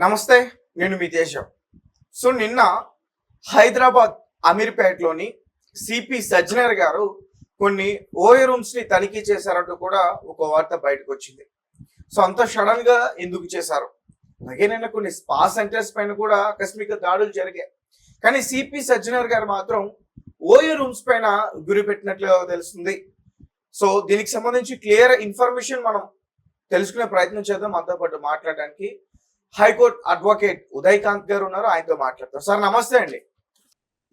నమస్తే. నేను మీ తేజ. సో నిన్న హైదరాబాద్ అమీర్పేటలోని సిపి సజ్జనర్ గారు కొన్ని ఓయో రూమ్స్ ని తనిఖీ చేశారంటూ కూడా ఒక వార్త బయటకు వచ్చింది. సో అంత సడన్ గా ఎందుకు చేశారు? అలాగే నిన్న కొన్ని స్పా సెంటర్స్ పైన కూడా ఆకస్మిక దాడులు జరిగాయి. కానీ సిపి సజ్జనర్ గారు మాత్రం ఓయో రూమ్స్ పైన గురి పెట్టినట్లుగా తెలుస్తుంది. సో దీనికి సంబంధించి క్లియర్ ఇన్ఫర్మేషన్ మనం తెలుసుకునే ప్రయత్నం చేద్దాం. మనతో పాటు మాట్లాడడానికి హైకోర్టు అడ్వకేట్ ఉదయకాంత్ గారు ఉన్నారు. ఆయనతో మాట్లాడతారు. సార్ నమస్తే అండి.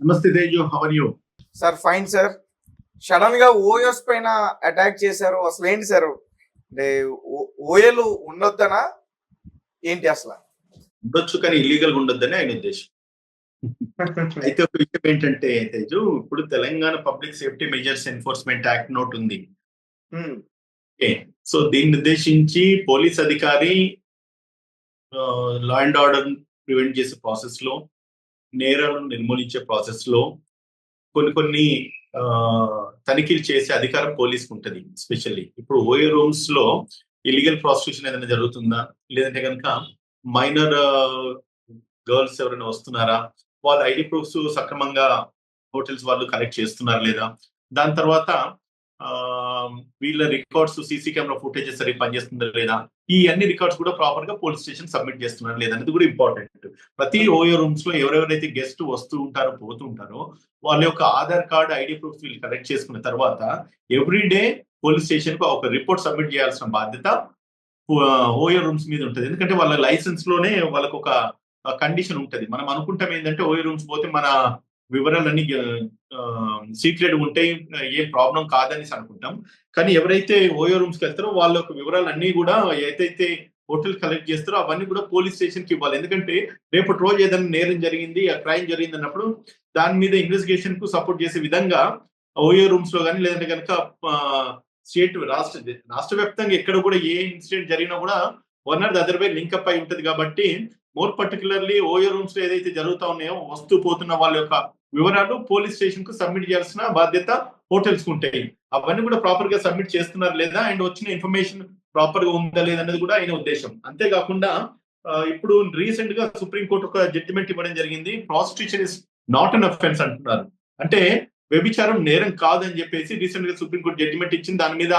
నమస్తే తేజు, how are you? Sir fine sir. Sudden గా ఓయోస్ పైన అటాక్ చేశారు. అసలు ఏంటి సార్? అంటే ఓయోలు ఉండొద్దనా ఏంటి అసలు? ఉండొచ్చు కానీ ఇల్లీగల్ గా ఉండొద్దని ఆయన ఉద్దేశం. అయితే ఒక విషయం ఏంటంటే తేజు, ఇప్పుడు Telangana public safety measures enforcement act note ఉంది. సో దీన్ని ఉద్దేశించి పోలీస్ అధికారి లా అండ్ ఆర్డర్ ప్రివెంట్ చేసే ప్రాసెస్ లో, నేరాలను నిర్మూలించే ప్రాసెస్ లో కొన్ని తనిఖీలు చేసే అధికారం పోలీస్కి ఉంటుంది. ఎస్పెషల్లీ ఇప్పుడు ఓయో రూమ్స్ లో ఇల్లీగల్ ప్రాస్టిట్యూషన్ ఏదైనా జరుగుతుందా, లేదంటే కనుక మైనర్ గర్ల్స్ ఎవరైనా వస్తున్నారా, వాళ్ళ ఐడి ప్రూఫ్స్ సక్రమంగా హోటల్స్ వాళ్ళు కలెక్ట్ చేస్తున్నారా లేదా, దాని తర్వాత వీళ్ళ రికార్డ్స్ సీసీ కెమెరా ఫుటేజెస్ సరిగ్గా పనిచేస్తుందా లేదా, ఈ అన్ని రికార్డ్స్ కూడా ప్రాపర్ గా పోలీస్ స్టేషన్ సబ్మిట్ చేస్తున్నారు లేదా అనేది కూడా ఇంపార్టెంట్. ప్రతి ఓయో రూమ్స్ లో ఎవరెవరైతే గెస్ట్ వస్తూ ఉంటారో పోతూ ఉంటారో వాళ్ళ యొక్క ఆధార్ కార్డ్, ఐడి ప్రూఫ్స్ వీళ్ళు కలెక్ట్ చేసుకున్న తర్వాత ఎవ్రీ డే పోలీస్ స్టేషన్ కు ఒక రిపోర్ట్ సబ్మిట్ చేయాల్సిన బాధ్యత ఓయో రూమ్స్ మీద ఉంటుంది. ఎందుకంటే వాళ్ళ లైసెన్స్ లోనే వాళ్ళకు ఒక కండిషన్ ఉంటుంది. మనం అనుకుంటాం ఏంటంటే ఓయో రూమ్స్ పోతే మన వివరాలన్నీ సీక్రెట్ ఉంటాయి, ఏం ప్రాబ్లం కాదని అనుకుంటాం. కానీ ఎవరైతే ఓయో రూమ్స్కి వెళ్తారో వాళ్ళ యొక్క వివరాలు అన్ని కూడా ఏదైతే హోటల్ కలెక్ట్ చేస్తారో అవన్నీ కూడా పోలీస్ స్టేషన్ కి ఇవ్వాలి. ఎందుకంటే రేపటి రోజు ఏదైనా నేరం జరిగింది, ఆ క్రైమ్ జరిగింది అన్నప్పుడు దాని మీద ఇన్వెస్టిగేషన్ కు సపోర్ట్ చేసే విధంగా ఓయో రూమ్స్ లో కానీ, లేదంటే కనుక స్టేట్ రాష్ట్ర వ్యాప్తంగా ఎక్కడ కూడా ఏ ఇన్సిడెంట్ జరిగినా కూడా one or the other way link up అయి ఉంటది. కాబట్టి మోర్ పర్టికులర్లీ ఓయో రూమ్స్ లో ఏదైతే జరుగుతా ఉన్నాయో వస్తూ పోతున్న వాళ్ళ యొక్క వివరాలు పోలీస్ స్టేషన్ కు సబ్మిట్ చేయాల్సిన బాధ్యత హోటల్స్ కు ఉంటాయి. అవన్నీ కూడా ప్రాపర్ గా సబ్మిట్ చేస్తున్నారు లేదా, అండ్ వచ్చిన ఇన్ఫర్మేషన్ ప్రాపర్ గా ఉందా లేదన్నది కూడా ఆయన ఉద్దేశం. అంతేకాకుండా ఇప్పుడు రీసెంట్ గా సుప్రీంకోర్టు ఒక జడ్జిమెంట్ ఇవ్వడం జరిగింది. Prostitution is not an offence అంటున్నారు. అంటే వ్యభిచారం నేరం కాదని చెప్పేసి రీసెంట్ గా సుప్రీంకోర్టు జడ్జిమెంట్ ఇచ్చింది. దాని మీద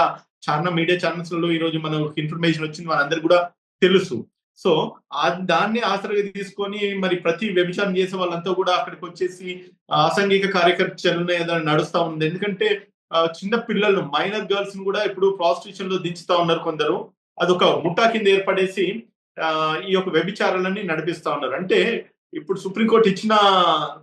చాలా మీడియా ఛానల్స్ లో ఈ రోజు మనకు ఇన్ఫర్మేషన్ వచ్చింది, మనందరికి కూడా తెలుసు. సో దాన్ని ఆసరగా తీసుకొని మరి ప్రతి వ్యభిచారం చేసే వాళ్ళంతా కూడా అక్కడికి వచ్చేసి అసాంఘిక కార్యకలాపాలు ఏదైనా నడుస్తా ఉంది. ఎందుకంటే చిన్న పిల్లలు, మైనర్ గర్ల్స్ ను కూడా ఇప్పుడు ప్రాస్టిట్యూషన్ లో దించుతా ఉన్నారు కొందరు. అదొక ముఠా కింద ఏర్పడేసి ఈ యొక్క వ్యభిచారాలన్నీ నడిపిస్తా ఉన్నారు. అంటే ఇప్పుడు సుప్రీంకోర్టు ఇచ్చిన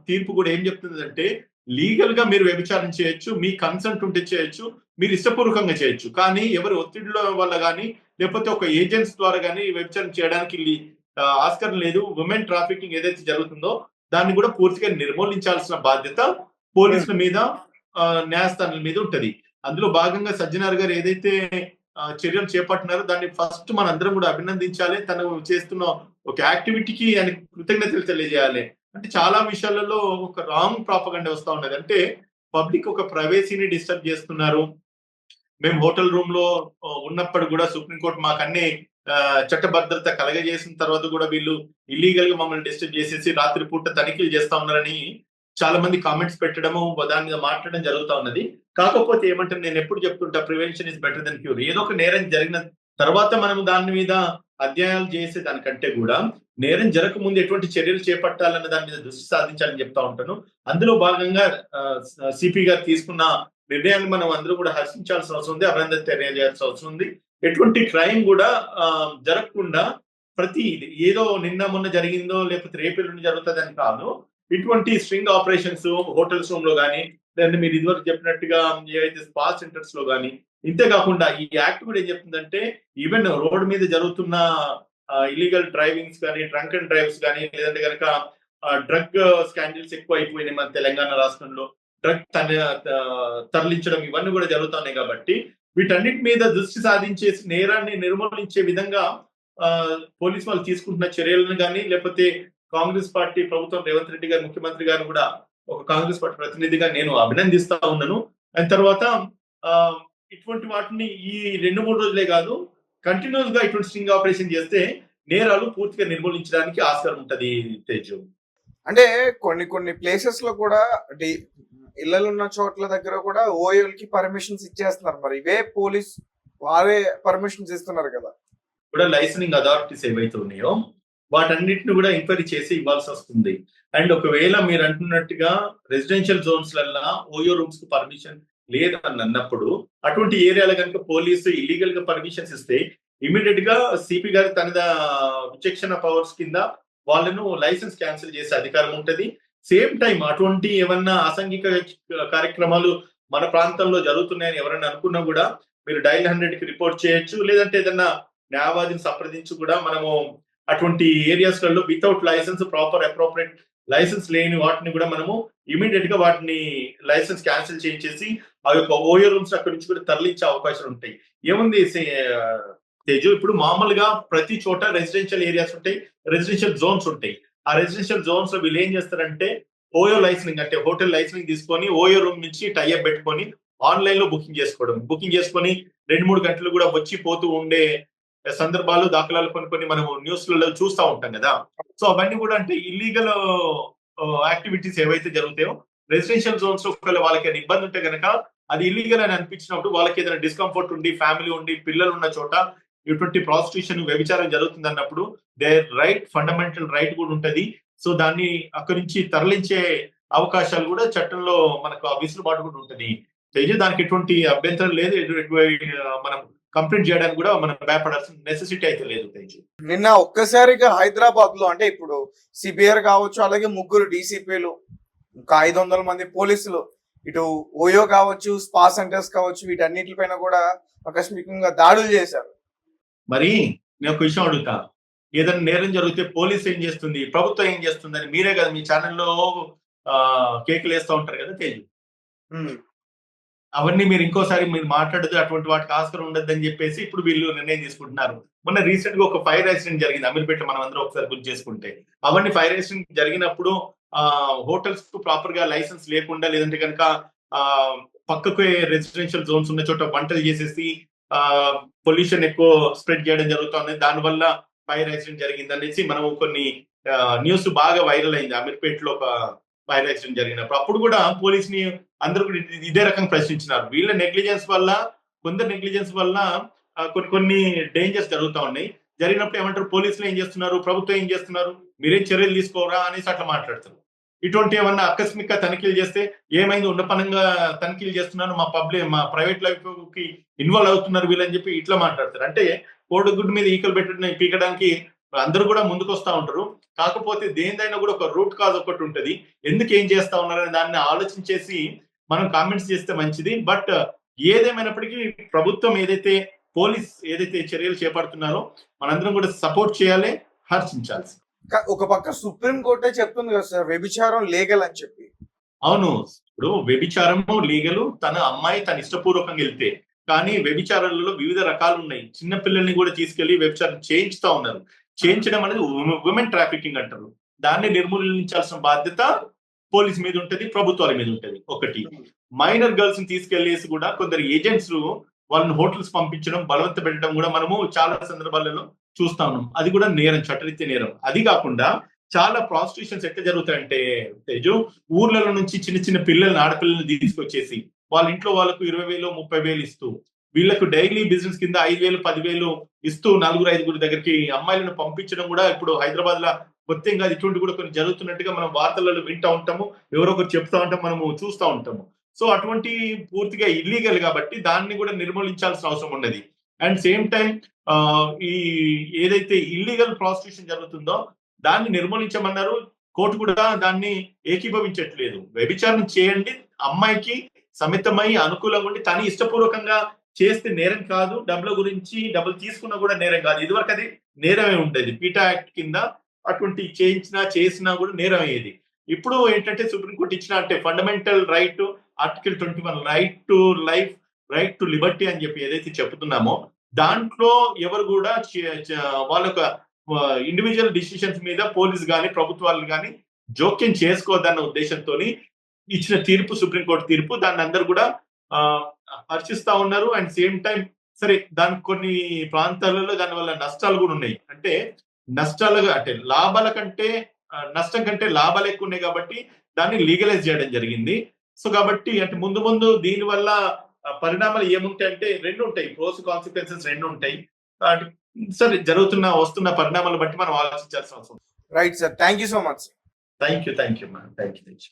తీర్పు కూడా ఏం చెప్తుందంటే, లీగల్ గా మీరు వ్యభిచారం చేయొచ్చు, మీ కన్సెంట్ ఉంటే చేయొచ్చు, మీరు ఇష్టపూర్వకంగా చేయొచ్చు. కానీ ఎవరి ఒత్తిడిలో వల్ల కానీ, లేకపోతే ఒక ఏజెంట్స్ ద్వారా కానీ వ్యభిచారం చేయడానికి ఆస్కారం లేదు. ఉమెన్ ట్రాఫికింగ్ ఏదైతే జరుగుతుందో దాన్ని కూడా పూర్తిగా నిర్మూలించాల్సిన బాధ్యత పోలీసుల మీద, న్యాయస్థానాల మీద ఉంటది. అందులో భాగంగా సజ్జనార్ గారు ఏదైతే చర్యలు చేపట్టినారో దాన్ని ఫస్ట్ మనందరం కూడా అభినందించాలి. తను చేస్తున్న ఒక యాక్టివిటీకి ఆయన కృతజ్ఞతలు తెలియజేయాలి. అంటే చాలా విషయాలలో ఒక రాంగ్ ప్రాపగండా వస్తా ఉన్నది. అంటే పబ్లిక్ ఒక ప్రైవసీని డిస్టర్బ్ చేస్తున్నారు. మేము హోటల్ రూమ్ లో ఉన్నప్పుడు కూడా సుప్రీంకోర్టు మాకు అన్ని చట్టభద్రత కలగజేసిన తర్వాత కూడా వీళ్ళు ఇల్లీగల్ గా మమ్మల్ని డిస్టర్బ్ చేసేసి రాత్రిపూట తనిఖీలు చేస్తా ఉన్నారని చాలా మంది కామెంట్స్ పెట్టడము, దాని మీద మాట్లాడడం జరుగుతా ఉన్నది. కాకపోతే ఏమంటే నేను ఎప్పుడు చెప్తుంటా, prevention is better than cure. ఏదో ఒక నేరం జరిగిన తర్వాత మనం దాని మీద అధ్యయనాలు చేసే దానికంటే కూడా నేరం జరగకముందు ఎటువంటి చర్యలు చేపట్టాలన్న దాని మీద దృష్టి సాధించాలని చెప్తా ఉంటాను. అందులో భాగంగా సిపి గారు తీసుకున్న నిర్ణయాన్ని మనం అందరూ కూడా హర్షించాల్సిన అవసరం ఉంది, అభినందన తెలియజేయాల్సిన అవసరం ఉంది. ఎటువంటి క్రైమ్ కూడా జరగకుండా ప్రతి ఏదో నిన్న మొన్న జరిగిందో లేకపోతే రేపెల్లుండి జరుగుతుందని కాదు, ఇటువంటి స్ట్రింగ్ ఆపరేషన్స్ హోటల్స్ రూమ్ లో కానీ, లేదంటే మీరు ఇదివరకు చెప్పినట్టుగా ఏవైతే స్పా సెంటర్స్ లో కానీ. ఇంతేకాకుండా ఈ యాక్ట్ కూడా ఏం చెప్తుందంటే, ఈవెన్ రోడ్ మీద జరుగుతున్న ఇల్లీగల్ డ్రైవింగ్స్ కానీ, డ్రంక్ అండ్ డ్రైవ్స్ కానీ, లేదంటే కనుక డ్రగ్ స్కాండిల్స్ ఎక్కువ అయిపోయినాయి మన తెలంగాణ రాష్ట్రంలో. డ్రగ్ తరలించడం ఇవన్నీ కూడా జరుగుతున్నాయి. కాబట్టి వీటన్నిటి మీద దృష్టి సాధించేసి నేరాన్ని నిర్మూలించే విధంగా పోలీసు వాళ్ళు తీసుకుంటున్న చర్యలను కానీ, లేకపోతే కాంగ్రెస్ పార్టీ ప్రభుత్వం, రేవంత్ రెడ్డి గారు ముఖ్యమంత్రి గారు కూడా ఒక కాంగ్రెస్ పార్టీ ప్రతినిధిగా నేను అభినందిస్తా ఉన్నాను. అండ్ తర్వాత ఇటువంటి వాటిని ఈ 2-3 రోజులే కాదు, కంటిన్యూస్ గా ఇటువంటి స్ట్రింగ్ ఆపరేషన్ చేస్తే నేరాలు పూర్తిగా నిర్మూలించడానికి ఆస్కారం ఉంటది తేజు. అంటే కొన్ని ప్లేసెస్ లో కూడా అంటే ఇళ్ళలు ఉన్న చోట్ల దగ్గర కూడా ఓయోలకి పర్మిషన్స్ ఇచ్చేస్తున్నారు. మరి ఇవే పోలీస్ వారే పర్మిషన్స్ ఇస్తున్నారు కదా. కూడా లైసెన్సింగ్ అథారిటీస్ ఏవైతే ఉన్నాయో వాటన్నిటిని కూడా ఎంక్వైరీ చేసి ఇవ్వాల్సి వస్తుంది. అండ్ ఒకవేళ మీరు అంటున్నట్టుగా రెసిడెన్షియల్ జోన్స్ లల్లా ఓయో రూమ్స్ కు పర్మిషన్ లేదని అన్నప్పుడు అటువంటి ఏరియాలో కనుక పోలీసు ఇల్లీగల్ గా పర్మిషన్స్ ఇస్తే ఇమీడియట్ గా సిపి గారి తన విచక్షణ పవర్స్ కింద వాళ్ళను లైసెన్స్ క్యాన్సిల్ చేసే అధికారం ఉంటది. సేమ్ టైం అటువంటి ఏమన్నా అసాంఘిక కార్యక్రమాలు మన ప్రాంతంలో జరుగుతున్నాయని ఎవరైనా అనుకున్నా కూడా మీరు డైల్ 100 కి రిపోర్ట్ చేయొచ్చు. లేదంటే ఏదన్నా న్యాయవాదిని సంప్రదించి కూడా మనము అటువంటి ఏరియాస్ లలో without licence proper appropriate licence లేని వాటిని కూడా మనము ఇమీడియట్ గా వాటిని లైసెన్స్ క్యాన్సిల్ చేయించేసి ఆ యొక్క ఓయో రూమ్స్ అక్కడి నుంచి కూడా తరలించే అవకాశాలు ఉంటాయి. ఏముంది తేజు, ఇప్పుడు మామూలుగా ప్రతి చోట రెసిడెన్షియల్ ఏరియాస్ ఉంటాయి, రెసిడెన్షియల్ జోన్స్ ఉంటాయి. ఆ రెసిడెన్షియల్ జోన్స్ లో వీళ్ళు ఏం చేస్తారంటే ఓయో లైసెన్సింగ్ అంటే హోటల్ లైసెన్సింగ్ తీసుకొని ఓయో రూమ్ నుంచి టైఅప్ పెట్టుకొని ఆన్లైన్ లో బుకింగ్ చేసుకొని 2-3 గంటలు కూడా వచ్చి పోతూ ఉండే సందర్భాలు దాఖలాలు కొన్ని మనము న్యూస్ లలో చూస్తూ ఉంటాం కదా. సో అవన్నీ కూడా అంటే ఇల్లీగల్ యాక్టివిటీస్ ఏవైతే జరుగుతాయో రెసిడెన్షియల్ జోన్స్ లో ఒకవేళ వాళ్ళకి ఏదైనా ఇబ్బంది ఉంటే కనుక అది ఇల్లీగల్ అని అనిపించినప్పుడు వాళ్ళకి ఏదైనా డిస్కంఫర్ట్ ఉండి ఫ్యామిలీ ఉండి పిల్లలు ఉన్న చోట ఇటువంటి ప్రాస్టిట్యూషన్ వ్యభిచారం జరుగుతుంది అన్నప్పుడు దేర్ రైట్ ఫండమెంటల్ రైట్ కూడా ఉంటది. సో దాన్ని అక్కడి నుంచి తరలించే అవకాశాలు కూడా చట్టంలో మనకు వెసులుబాటు కూడా ఉంటది. దానికి ఎటువంటి అభ్యంతరం లేదు. మనం కంప్లైంట్ చేయడానికి కూడా మనం భయపడాల్సిన నెసెసిటీ అయితే లేదు తేజు. నిన్న ఒక్కసారిగా హైదరాబాద్ లో అంటే ఇప్పుడు సిబిఆర్ కావచ్చు, అలాగే 3 డీసీపీలు, ఇంకా 500 మంది పోలీసులు, ఇటు ఓయో కావచ్చు, స్పా సెంటర్స్ కావచ్చు, వీటన్నిటిపైన కూడా ఆకస్మికంగా దాడులు చేశారు. మరి నేను ఒక విషయం అడుగుతా, ఏదైనా నేరం జరిగితే పోలీస్ ఏం చేస్తుంది, ప్రభుత్వం ఏం చేస్తుంది అని మీరే కదా మీ ఛానల్లో కేకులు వేస్తూ ఉంటారు కదా తేజు. అవన్నీ మీరు ఇంకోసారి మీరు మాట్లాడితే అటువంటి వాటికి ఆస్కారం ఉండదు అని చెప్పేసి ఇప్పుడు వీళ్ళు నిర్ణయం తీసుకుంటున్నారు. మొన్న రీసెంట్ గా ఒక ఫైర్ యాక్సిడెంట్ జరిగింది అమీర్పేట, మనం అందరం ఒకసారి గుర్తు చేసుకుంటే. అవన్నీ ఫైర్ యాక్సిడెంట్ జరిగినప్పుడు హోటల్స్ కు ప్రాపర్ గా లైసెన్స్ లేకుండా, లేదంటే కనుక పక్కకు రెసిడెన్షియల్ జోన్స్ ఉన్న చోట వంటలు చేసేసి పొల్యూషన్ ఎక్కువ స్ప్రెడ్ చేయడం జరుగుతుంది. దానివల్ల ఫైర్ యాక్సిడెంట్ జరిగింది అనేసి మనం కొన్ని న్యూస్ బాగా వైరల్ అయింది. అమీర్పేటలో ఒక ఫైర్ యాక్సిడెంట్ జరిగినప్పుడు అప్పుడు కూడా పోలీస్ ని అందరూ కూడా ఇదే రకంగా ప్రశ్నించినారు. వీళ్ళ నెగ్లిజెన్స్ వల్ల, కొందరు నెగ్లిజెన్స్ వల్ల కొన్ని డేంజర్స్ జరుగుతూ ఉన్నాయి. జరిగినప్పుడు ఏమంటారు, పోలీసులు ఏం చేస్తున్నారు, ప్రభుత్వం ఏం చేస్తున్నారు, మీరేం చర్యలు తీసుకోరా అనేసి అట్లా మాట్లాడతారు. ఇటువంటి ఏమన్నా ఆకస్మిక తనిఖీలు చేస్తే ఏమైంది, ఉండపనంగా తనిఖీలు చేస్తున్నారు, మా ప్రైవేట్ లైఫ్ కి ఇన్వాల్వ్ అవుతున్నారు వీళ్ళని చెప్పి ఇట్లా మాట్లాడతారు. అంటే కోడిగుడ్డు మీద ఈకలు పీకడానికి అందరూ కూడా ముందుకు వస్తూ ఉంటారు. కాకపోతే దేనిదైనా కూడా ఒక రూట్ కాజ్ ఒకటి ఉంటది. ఎందుకు ఏం చేస్తా ఉన్నారని దాన్ని ఆలోచించేసి మనం కామెంట్స్ చేస్తే మంచిది. బట్ ఏదేమైనప్పటికీ ప్రభుత్వం ఏదైతే పోలీస్ ఏదైతే చర్యలు చేపడుతున్నారో మనందరం కూడా సపోర్ట్ చేయాలి, హర్షించాల్సి. ఒక పక్క సుప్రీం కోర్టే చెప్తుంది కదా సార్, వ్యభిచారం లీగల్ అని చెప్పి. అవును, ఇప్పుడు వ్యభిచారము లీగల్, తన అమ్మాయి తన ఇష్టపూర్వకంగా వెళ్తే. కానీ వ్యభిచారాలలో వివిధ రకాలు ఉన్నాయి. చిన్న పిల్లల్ని కూడా తీసుకెళ్లి వ్యభిచారం చేయించుతా ఉన్నారు. చేయించడం అనేది ఉమెన్ ట్రాఫికింగ్ అంటారు. దాన్ని నిర్మూలించాల్సిన బాధ్యత పోలీస్ మీద ఉంటది, ప్రభుత్వాల మీద ఉంటది. ఒకటి, మైనర్ గర్ల్స్ ని తీసుకెళ్లేసి కూడా కొందరు ఏజెంట్స్ వాళ్ళని హోటల్స్ పంపించడం, బలవంత పెట్టడం కూడా మనము చాలా సందర్భాలలో చూస్తా ఉన్నాం. అది కూడా నేరం, చట్టరీత్యా నేరం. అది కాకుండా చాలా ప్రాస్టిట్యూషన్స్ ఎట్లా జరుగుతాయంటే తేజు, ఊర్లలో నుంచి చిన్న చిన్న పిల్లల్ని, ఆడపిల్లల్ని తీసుకొచ్చేసి వాళ్ళ ఇంట్లో వాళ్ళకు 20,000 30,000 ఇస్తూ వీళ్ళకు డైలీ బిజినెస్ కింద 5,000 10,000 ఇస్తూ 4-5 దగ్గరికి అమ్మాయిలను పంపించడం కూడా ఇప్పుడు హైదరాబాద్ లో మొత్తం కాదు, ఇటువంటి కూడా కొన్ని జరుగుతున్నట్టుగా మనం వార్తలలో వింటూ ఉంటాము, ఎవరో ఒకరు చెప్తా ఉంటాం, మనము చూస్తూ ఉంటాము. సో అటువంటి పూర్తిగా ఇల్లీగల్ కాబట్టి దాన్ని కూడా నిర్మూలించాల్సిన అవసరం ఉన్నది. అండ్ సేమ్ టైం ఈ ఏదైతే ఇల్లీగల్ ప్రాస్టిట్యూషన్ జరుగుతుందో దాన్ని నిర్మూలించమన్నారు. కోర్టు కూడా దాన్ని ఏకీభవించట్లేదు. వ్యభిచారం చేయండి, అమ్మాయికి సమితమై అనుకూలంగా ఉండి తను ఇష్టపూర్వకంగా చేస్తే నేరం కాదు, డబ్బులు తీసుకున్నా కూడా నేరం కాదు. ఇదివరకు అది నేరమే ఉండేది, పీటా యాక్ట్ కింద అటువంటి చేసినా కూడా నేరం అయ్యేది. ఇప్పుడు ఏంటంటే సుప్రీంకోర్టు ఇచ్చిన అంటే fundamental right article 21 right to life, right to Liberty అని చెప్పి ఏదైతే చెప్తున్నామో దాంట్లో ఎవరు కూడా వాళ్ళ ఇండివిజువల్ డిసిషన్స్ మీద పోలీస్ గాని ప్రభుత్వాలు గాని జోక్యం చేసుకోవద్దన్న ఉద్దేశంతో ఇచ్చిన తీర్పు, సుప్రీంకోర్టు తీర్పు, దాన్ని అందరూ కూడా హర్షిస్తా ఉన్నారు. అండ్ సేమ్ టైం సరే దానికి కొన్ని ప్రాంతాలలో దాని వల్ల నష్టాలు కూడా ఉన్నాయి. అంటే నష్టాలుగా అంటే లాభాల కంటే నష్టం కంటే లాభాలు ఎక్కువ ఉన్నాయి కాబట్టి దాన్ని లీగలైజ్ చేయడం జరిగింది. సో కాబట్టి అంటే ముందు ముందు దీని వల్ల పరిణామాలు ఏముంటాయి అంటే రెండు ఉంటాయి, ప్రోస్ కాన్సిక్వెన్సెస్ రెండు ఉంటాయి. అంటే సరే వస్తున్న పరిణామాలు బట్టి మనం ఆలోచించాల్సిన అవసరం. Right sir, thank you so much. Thank you thank you thank you.